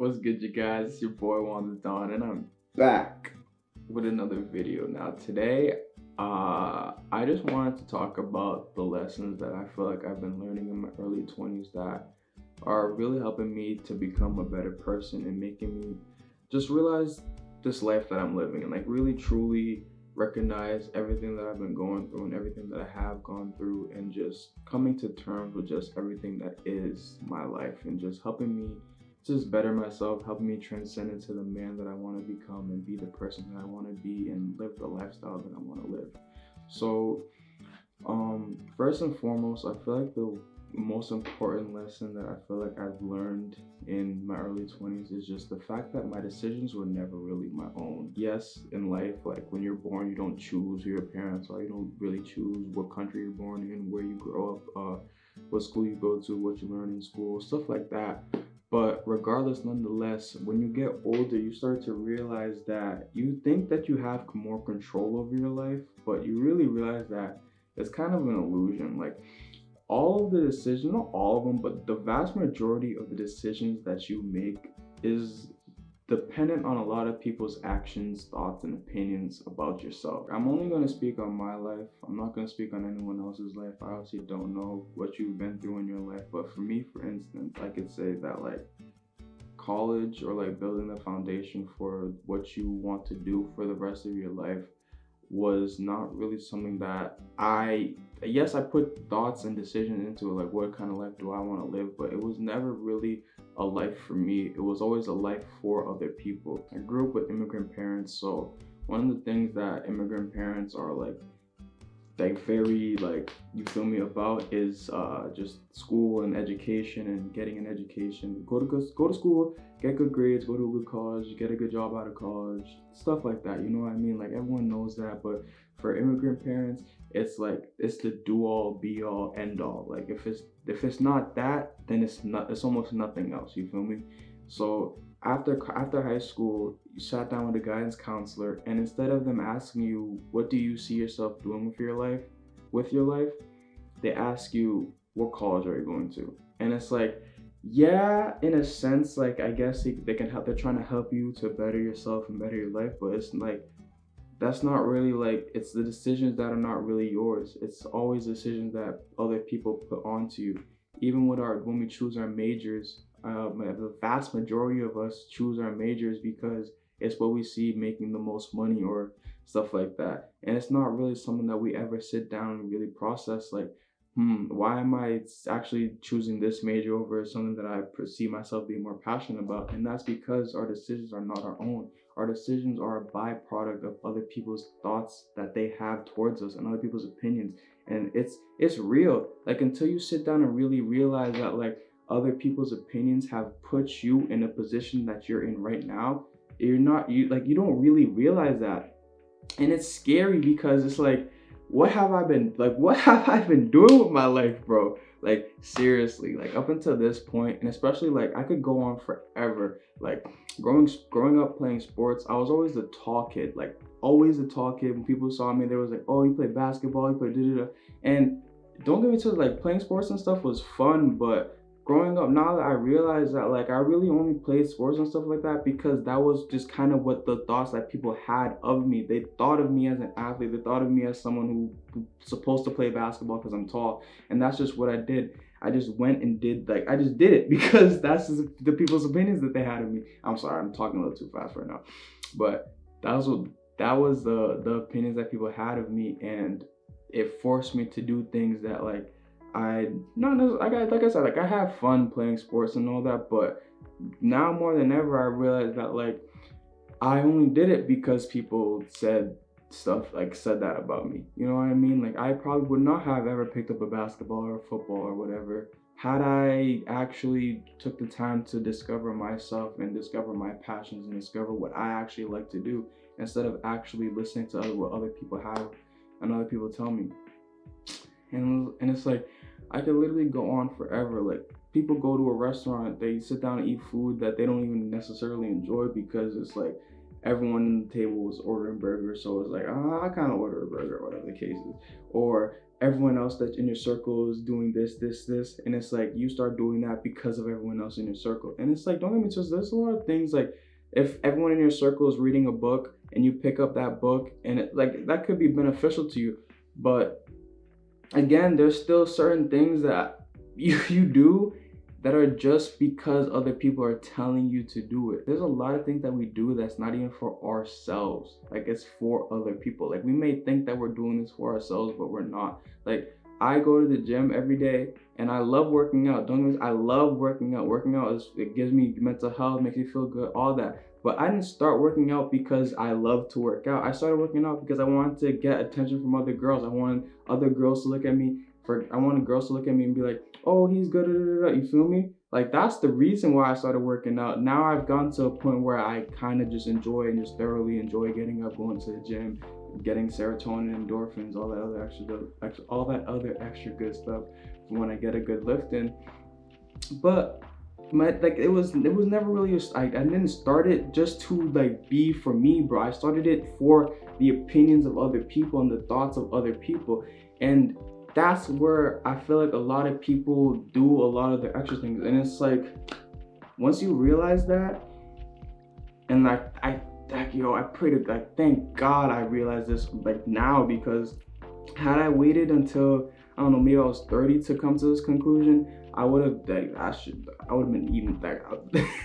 What's good, you guys? It's your boy Wanda Dawn, and I'm back with another video. Now, today, I just wanted to talk about the lessons that I feel like I've been learning in my early 20s that are really helping me to become a better person and making me just realize this life that I'm living and like really truly recognize everything that I've been going through and everything that I have gone through and just coming to terms with just everything that is my life and just helping me just better myself, helping me transcend into the man that I want to become and be the person that I want to be and live the lifestyle that I want to live. So, first and foremost, I feel like the most important lesson that I feel like I've learned in my early 20s is just the fact that my decisions were never really my own. Yes, in life, like when you're born, you don't choose who your parents are, you don't really choose what country you're born in, where you grow up, what school you go to, what you learn in school, stuff like that. But regardless, nonetheless, when you get older, you start to realize that you think that you have more control over your life, but you really realize that it's kind of an illusion. Like all of the decisions, not all of them, but the vast majority of the decisions that you make is dependent on a lot of people's actions, thoughts, and opinions about yourself. I'm only going to speak on my life. I'm not going to speak on anyone else's life. I obviously don't know what you've been through in your life, but for me, for instance, I could say that like college or like building the foundation for what you want to do for the rest of your life was not really something that yes, I put thoughts and decisions into it, like what kind of life do I want to live, but it was never really a life for me. It was always a life for other people. I grew up with immigrant parents, so one of the things that immigrant parents are like very like you feel me about is just school and education and getting an education. Go to school, get good grades, go to a good college, get a good job out of college, stuff like that. You know what I mean? Like everyone knows that, but for immigrant parents, it's like it's the do all, be all, end all. Like if it's not that, then it's not. It's almost nothing else. You feel me? So after high school, you sat down with a guidance counselor, and instead of them asking you what do you see yourself doing with your life, they ask you what college are you going to, and it's like, yeah, in a sense, like I guess they can help. They're trying to help you to better yourself and better your life, but it's like that's not really like it's the decisions that are not really yours. It's always decisions that other people put onto you. Even with our when we choose our majors, the vast majority of us choose our majors because it's what we see making the most money or stuff like that. And it's not really something that we ever sit down and really process. Like, why am I actually choosing this major over something that I perceive myself being more passionate about? And that's because our decisions are not our own. Our decisions are a byproduct of other people's thoughts that they have towards us and other people's opinions. And it's real. Like until you sit down and really realize that like other people's opinions have put you in a position that you're in right now, you don't really realize that. And it's scary because it's like what have I been doing with my life, bro? Like seriously, like up until this point, and especially like I could go on forever. Like growing up playing sports, I was always the tall kid, like always the tall kid. When people saw me, they was like, "Oh, you play basketball, you play da da da." And don't get me to like playing sports and stuff was fun, but growing up now that I realize that like I really only played sports and stuff like that because that was just kind of what the thoughts that people had of me. They thought of me as an athlete. They thought of me as someone who's supposed to play basketball because I'm tall, and that's just what I did. I just went and did like I just did it because that's just the people's opinions that they had of me. I'm sorry, I'm talking a little too fast right now, but that was what that was the opinions that people had of me, and it forced me to do things that like I not necessarily, like I said, like I have fun playing sports and all that, but now more than ever, I realize that like I only did it because people said that about me. You know what I mean? Like I probably would not have ever picked up a basketball or a football or whatever had I actually took the time to discover myself and discover my passions and discover what I actually like to do instead of actually listening to what other people have and other people tell me. And it's like I could literally go on forever. Like people go to a restaurant, they sit down and eat food that they don't even necessarily enjoy because it's like everyone in the table was ordering burgers, so it's like, I kind of order a burger, whatever the case is. Or everyone else that's in your circle is doing this, and it's like you start doing that because of everyone else in your circle. And it's like, don't get me twisted, there's a lot of things like if everyone in your circle is reading a book and you pick up that book, and it, like that could be beneficial to you, but again, there's still certain things that you do that are just because other people are telling you to do it. There's a lot of things that we do that's not even for ourselves. Like it's for other people. Like we may think that we're doing this for ourselves, but we're not. Like I go to the gym every day and I love working out. Don't get me, I love working out. Working out it gives me mental health, makes me feel good, all that. But I didn't start working out because I love to work out. I started working out because I wanted to get attention from other girls. I wanted other girls to look at me. I wanted girls to look at me and be like, oh, he's good, you feel me? Like that's the reason why I started working out. Now I've gotten to a point where I kind of just enjoy and just thoroughly enjoy getting up, going to the gym, getting serotonin, endorphins, all that other extra good stuff when I get a good lift in. But it was never really I didn't start it just to like be for me, bro. I started it for the opinions of other people and the thoughts of other people. And that's where I feel like a lot of people do a lot of their extra things. And it's like once you realize that, and I pray to like thank God I realized this like now, because had I waited until I don't know, maybe I was 30 to come to this conclusion, I would have been eating like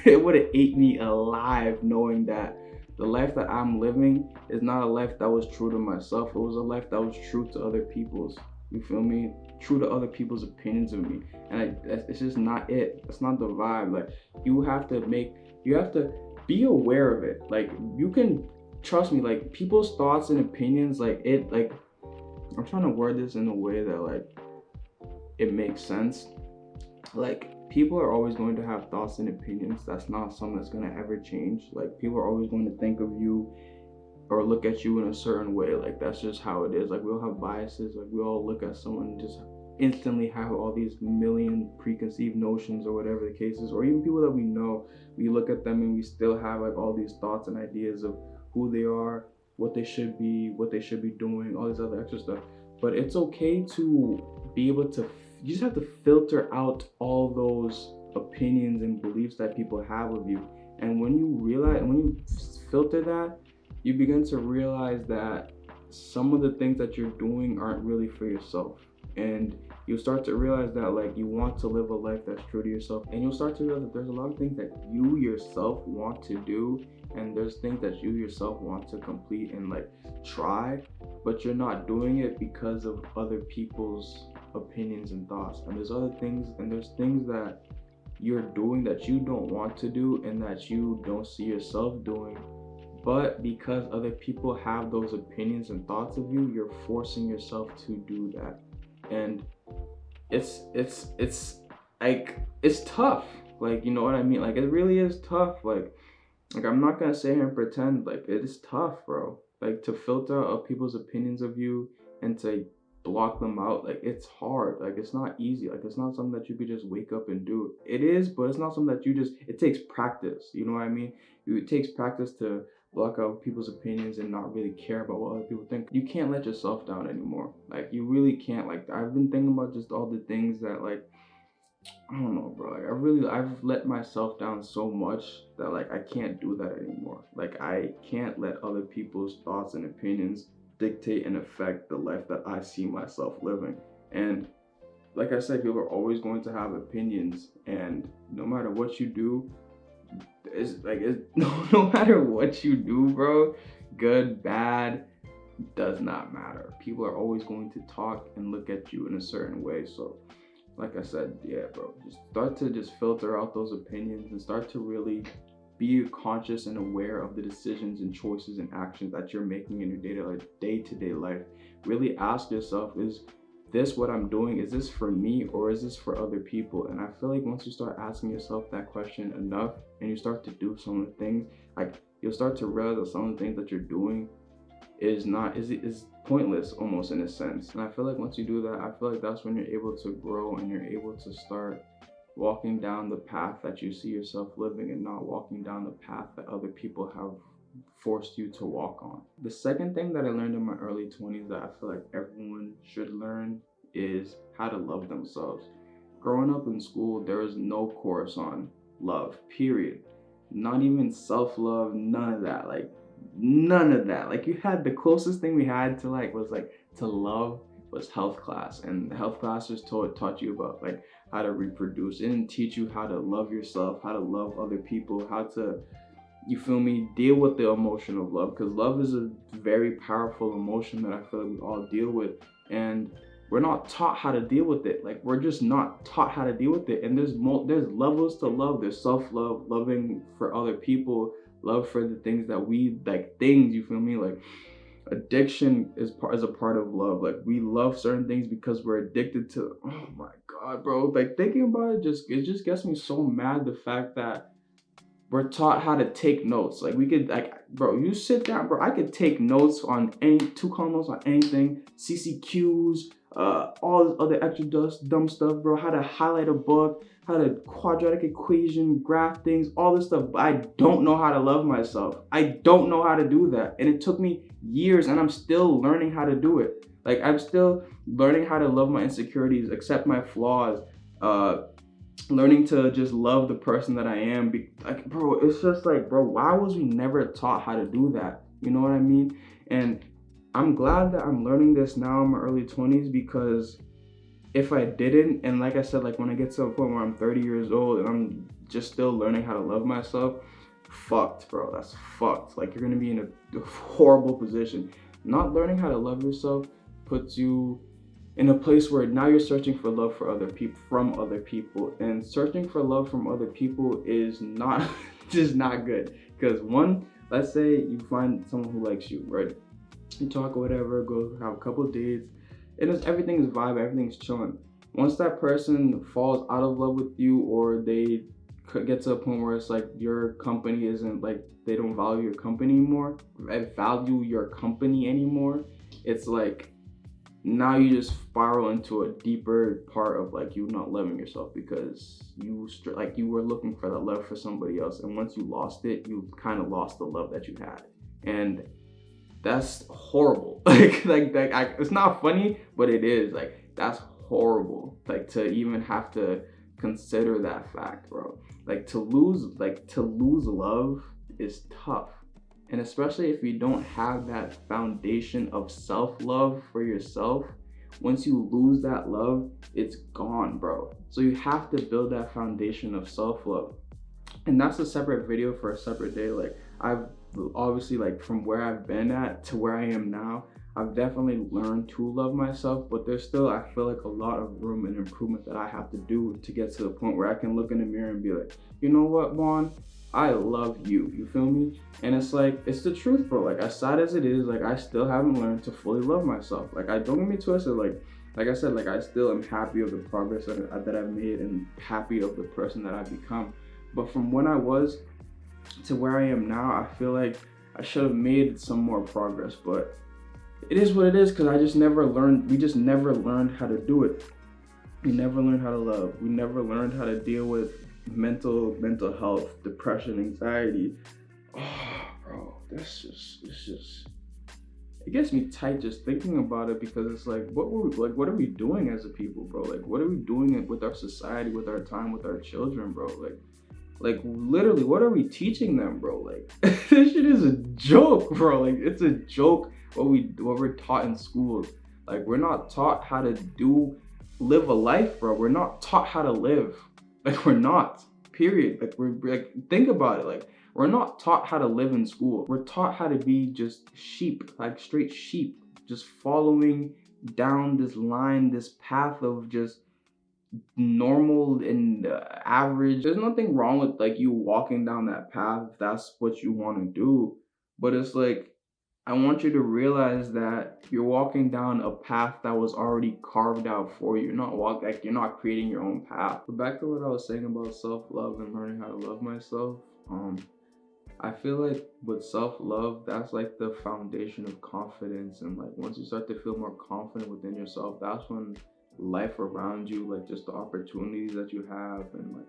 it would have ate me alive, knowing that the life that I'm living is not a life that was true to myself. It was a life that was true to other people's. You feel me? True to other people's opinions of me. And it's just not it. That's not the vibe. Like you have to be aware of it. Like you can trust me, like people's thoughts and opinions, I'm trying to word this in a way that like it makes sense. Like people are always going to have thoughts and opinions. That's not something that's going to ever change. Like people are always going to think of you or look at you in a certain way. Like that's just how it is. Like we all have biases. Like we all look at someone and just instantly have all these million preconceived notions or whatever the case is. Or even people that we know, we look at them and we still have like all these thoughts and ideas of who they are, what they should be doing, all this other extra stuff. But it's okay to be able to, you just have to filter out all those opinions and beliefs that people have of you. And when you filter that, you begin to realize that some of the things that you're doing aren't really for yourself. And you'll start to realize that like you want to live a life that's true to yourself. And you'll start to realize that there's a lot of things that you yourself want to do, and there's things that you yourself want to complete and like try, but you're not doing it because of other people's opinions and thoughts. And there's things that you're doing that you don't want to do and that you don't see yourself doing, but because other people have those opinions and thoughts of you, you're forcing yourself to do that. And it's like it's tough. Like, you know what I mean? Like it really is tough. Like I'm not gonna sit here and pretend. Like it is tough, bro. Like to filter out people's opinions of you and to block them out, like it's hard. Like it's not easy. Like it's not something that you could just wake up and do. It is, but it's not something that it takes practice. You know what I mean? It takes practice to block out people's opinions and not really care about what other people think. You can't let yourself down anymore. Like you really can't. Like I've been thinking about just all the things that like, I don't know, bro. Like I've let myself down so much that like I can't do that anymore. Like I can't let other people's thoughts and opinions dictate and affect the life that I see myself living. And like I said, people are always going to have opinions, and no matter what you do, no matter what you do, bro, good, bad, does not matter. People are always going to talk and look at you in a certain way. So like I said, yeah, bro, just start to just filter out those opinions and start to really be conscious and aware of the decisions and choices and actions that you're making in your day-to-day life. Really ask yourself, is this what I'm doing? Is this for me or is this for other people? And I feel like once you start asking yourself that question enough and you start to do some of the things, like you'll start to realize that some of the things that you're doing is pointless almost in a sense. And I feel like once you do that, I feel like that's when you're able to grow and you're able to start walking down the path that you see yourself living and not walking down the path that other people have forced you to walk on. The second thing that I learned in my early 20s that I feel like everyone should learn is how to love themselves. Growing up in school, there was no course on love, period. Not even self-love, none of that. Like, none of that. Like, you had the closest thing we had to like was like to love was health class, and the health classes taught you about like how to reproduce. It didn't teach you how to love yourself, how to love other people, how to, you feel me, deal with the emotion of love, because love is a very powerful emotion that I feel like we all deal with, and we're not taught how to deal with it. Like, we're just not taught how to deal with it. And there's levels to love. There's self-love, loving for other people, love for the things that we like, things, you feel me, like addiction is a part of love. Like, we love certain things because we're addicted to, oh my god, bro, like thinking about it just gets me so mad, the fact that we're taught how to take notes. Like, we could, like, bro, you sit down, bro, I could take notes on any, 2 column notes on anything, CCQs, all this other extra dumb stuff, bro, how to highlight a book, how to quadratic equation, graph things, all this stuff, but I don't know how to love myself. I don't know how to do that. And it took me years, and I'm still learning how to do it. Like, I'm still learning how to love my insecurities, accept my flaws, learning to just love the person that I am. Like, bro, it's just like, bro, why was we never taught how to do that? You know what I mean? And I'm glad that I'm learning this now in my early 20s, because if I didn't, and like I said, like when I get to a point where I'm 30 years old and I'm just still learning how to love myself, fucked, bro. That's fucked. Like, you're gonna be in a horrible position. Not learning how to love yourself puts you in a place where now you're searching for love for other people, from other people, and searching for love from other people is not just not good. Because one, let's say you find someone who likes you, right? You talk or whatever, go have a couple of dates, and everything's vibe, everything's chilling. Once that person falls out of love with you, or they get to a point where it's like your company isn't, like, they don't value your company anymore, it's like now you just spiral into a deeper part of like you not loving yourself, because you were looking for that love for somebody else, and once you lost it, you kind of lost the love that you had, and that's horrible. It's not funny, but it is. Like, that's horrible. Like, to even have to consider that fact, bro. Like, to lose love is tough. And especially if you don't have that foundation of self-love for yourself, once you lose that love, it's gone, bro. So you have to build that foundation of self-love. And that's a separate video for a separate day. Like, I've obviously, like, from where I've been at to where I am now, I've definitely learned to love myself, but there's still, I feel like, a lot of room and improvement that I have to do to get to the point where I can look in the mirror and be like, you know what, Vaughn, I love you. You feel me? And it's like, it's the truth, bro. Like, as sad as it is, like, I still haven't learned to fully love myself. Like, I don't get me twisted. Like I said, like, I still am happy of the progress that I've made, and happy of the person that I've become. But from when I was to where I am now, I feel like I should have made some more progress, but it is what it is, because we just never learned how to do it. We never learned how to love. We never learned how to deal with mental health, depression, anxiety. Oh, bro, it's just, it gets me tight just thinking about it, because it's like, what are we doing as a people, bro? Like, what are we doing with our society, with our time, with our children, bro? Like literally, what are we teaching them, bro? Like, this shit is a joke, bro. Like, it's a joke what we're taught in schools. Like, we're not taught how to live a life, bro. We're not taught how to live. Like, we're not, period. Like, we're like, think about it. Like, we're not taught how to live in school. We're taught how to be just sheep, like straight sheep, just following down this line, this path of just normal and average. There's nothing wrong with like you walking down that path if that's what you want to do, but it's like, I want you to realize that you're walking down a path that was already carved out for you. You're not creating your own path. But back to what I was saying about self-love and learning how to love myself. I feel like with self-love, that's like the foundation of confidence. And like, once you start to feel more confident within yourself, that's when life around you, like just the opportunities that you have and like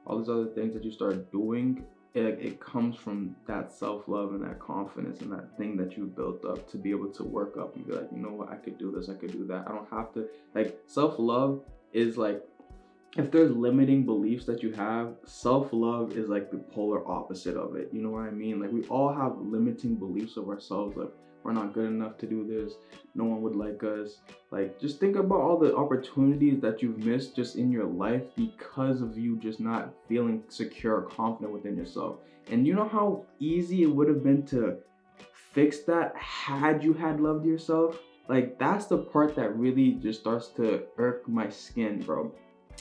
all these other things that you start doing, it comes from that self-love and that confidence and that thing that you built up to be able to work up and be like, you know what, I could do this, I could do that. I don't have to, like, self-love is like, if there's limiting beliefs that you have, self-love is like the polar opposite of it. You know what I mean? Like, we all have limiting beliefs of ourselves, like we're not good enough to do this, no one would like us. Like, just think about all the opportunities that you've missed just in your life because of you just not feeling secure or confident within yourself. And you know how easy it would have been to fix that had you had loved yourself? Like, that's the part that really just starts to irk my skin, bro.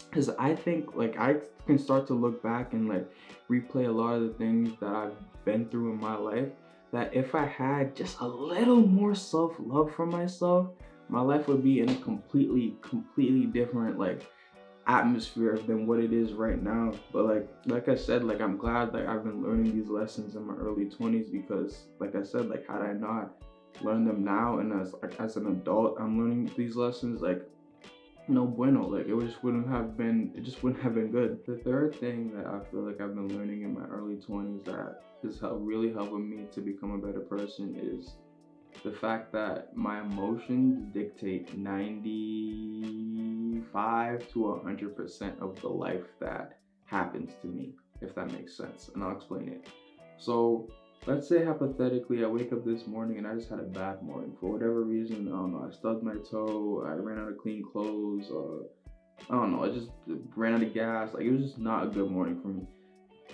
Because I think, like, I can start to look back and like replay a lot of the things that I've been through in my life, that if I had just a little more self-love for myself, my life would be in a completely different like atmosphere than what it is right now. But like I said, like, I'm glad that I've been learning these lessons in my early 20s, because like I said, like, had I not learned them now and as an adult I'm learning these lessons, like, no bueno. Like, it just wouldn't have been good. The third thing that I feel like I've been learning in my early 20s that is really helping me to become a better person is the fact that my emotions dictate 95 to 100% of the life that happens to me, if that makes sense. And I'll explain it. So let's say hypothetically I wake up this morning and I just had a bad morning. For whatever reason, I don't know, I stubbed my toe, I ran out of clean clothes, I don't know, I just ran out of gas. Like, it was just not a good morning for me.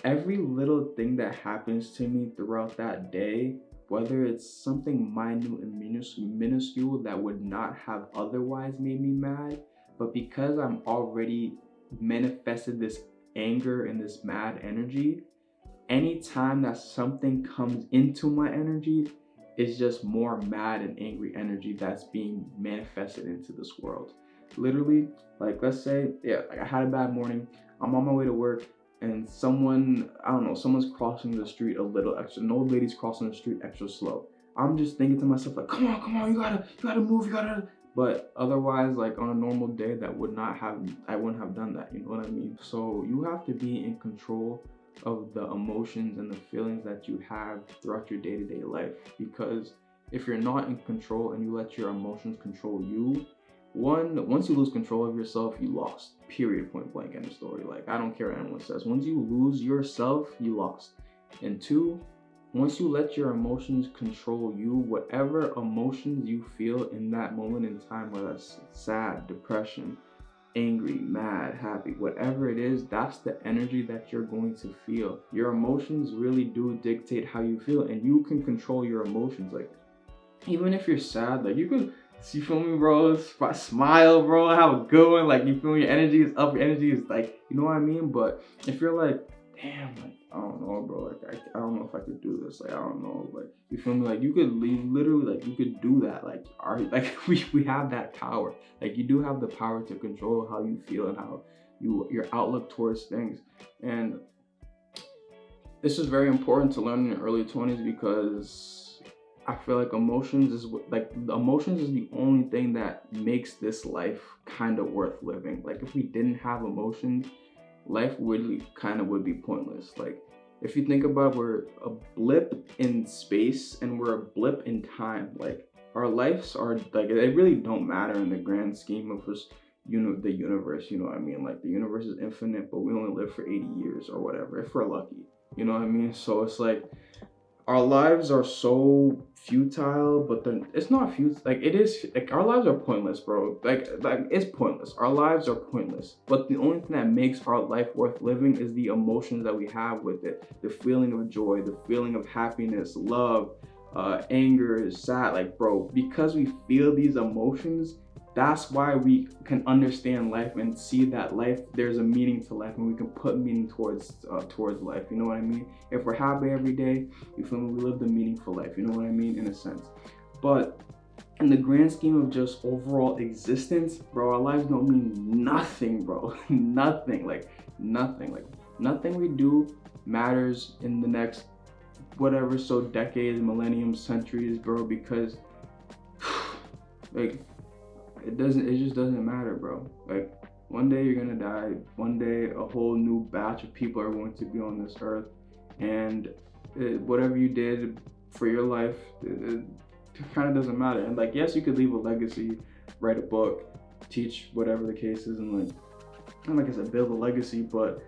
Every little thing that happens to me throughout that day, whether it's something minute and minuscule that would not have otherwise made me mad, but because I'm already manifested this anger and this mad energy, anytime that something comes into my energy, it's just more mad and angry energy that's being manifested into this world. Literally, like, let's say, yeah, like, I had a bad morning, I'm on my way to work, and someone, I don't know, someone's crossing the street a little extra, an old lady's crossing the street extra slow. I'm just thinking to myself, like, come on, you gotta move, but otherwise, like, on a normal day, I wouldn't have done that, you know what I mean? So you have to be in control of the emotions and the feelings that you have throughout your day-to-day life, because if you're not in control and you let your emotions control you, once you lose control of yourself, you lost, period, point blank, end of story. Like, I don't care what anyone says, once you lose yourself, you lost. And two, once you let your emotions control you, whatever emotions you feel in that moment in time, whether that's sad, depression, angry, mad, happy, whatever it is, that's the energy that you're going to feel. Your emotions really do dictate how you feel, and you can control your emotions. Like, even if you're sad, like, you feel me, bro? Smile, bro, have a good one. Like, you feel me? Your energy is up, your energy is like, you know what I mean? But if you're like, damn, like, I don't know, bro, like, I don't know if I could do this, like, I don't know, like, you feel me? Like, you could literally, like, you could do that. Like, we have that power. Like, you do have the power to control how you feel and how your outlook towards things. And this is very important to learn in your early 20s, because I feel like emotions is the only thing that makes this life kind of worth living. Like, if we didn't have emotions, life would be pointless. Like, if you think about, we're a blip in space and we're a blip in time. Like, our lives are like, they really don't matter in the grand scheme of just, the universe. You know what I mean? Like, the universe is infinite, but we only live for 80 years or whatever, if we're lucky. You know what I mean? So it's like, our lives are so futile, but then it's not futile. Like, it is, like, our lives are pointless, bro. Like it's pointless. Our lives are pointless. But the only thing that makes our life worth living is the emotions that we have with it. The feeling of joy, the feeling of happiness, love, anger, sad. Like, bro, because we feel these emotions, that's why we can understand life and see that life, there's a meaning to life, and we can put meaning towards life. You know what I mean? If we're happy every day, you feel me? We live the meaningful life. You know what I mean? In a sense. But in the grand scheme of just overall existence, bro, our lives don't mean nothing, bro. Nothing. Like, nothing. Like, nothing we do matters in the next whatever so decades, millenniums, centuries, bro, because like, it just doesn't matter, bro. Like, one day you're gonna die, one day a whole new batch of people are going to be on this earth, And whatever you did for your life, it kind of doesn't matter. And like, yes, you could leave a legacy, write a book, teach whatever the case is, and like I said, build a legacy. But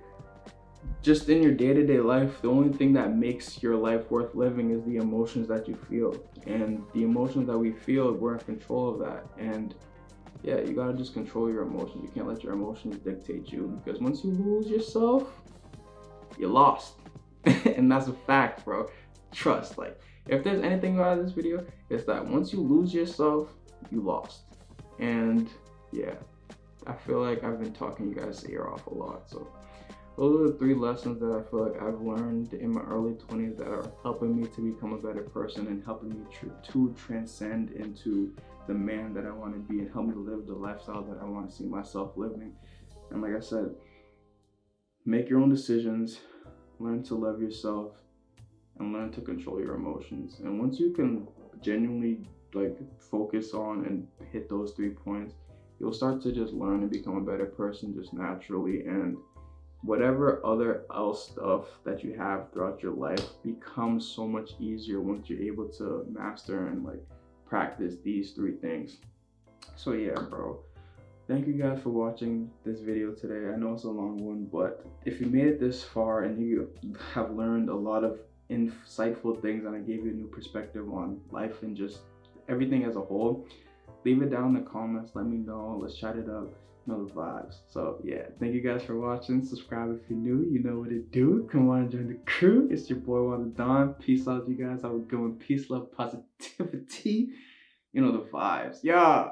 just in your day-to-day life, the only thing that makes your life worth living is the emotions that you feel. And the emotions that we feel, we're in control of that. And yeah, you gotta just control your emotions. You can't let your emotions dictate you, because once you lose yourself, you're lost. And that's a fact, bro. Trust. Like, if there's anything out of this video, it's that once you lose yourself, you lost. And yeah, I feel like I've been talking you guys' ear off a lot. So those are the 3 lessons that I feel like I've learned in my early 20s that are helping me to become a better person and helping me to transcend into the man that I want to be and help me live the lifestyle that I want to see myself living. And like I said, make your own decisions, learn to love yourself, and learn to control your emotions. And once you can genuinely like focus on and hit those 3 points, you'll start to just learn and become a better person just naturally. And whatever other else stuff that you have throughout your life becomes so much easier once you're able to master and like practice these 3 things. So yeah, bro, thank you guys for watching this video today. I know it's a long one, but if you made it this far and you have learned a lot of insightful things and I gave you a new perspective on life and just everything as a whole, leave it down in the comments. Let me know. Let's chat it up. Know the vibes. So yeah, thank you guys for watching. Subscribe if you're new. You know what to do. Come on and join the crew. It's your boy Wanda Don. Peace out, you guys. Have a good one. Peace, love, positivity. You know the vibes. Yeah.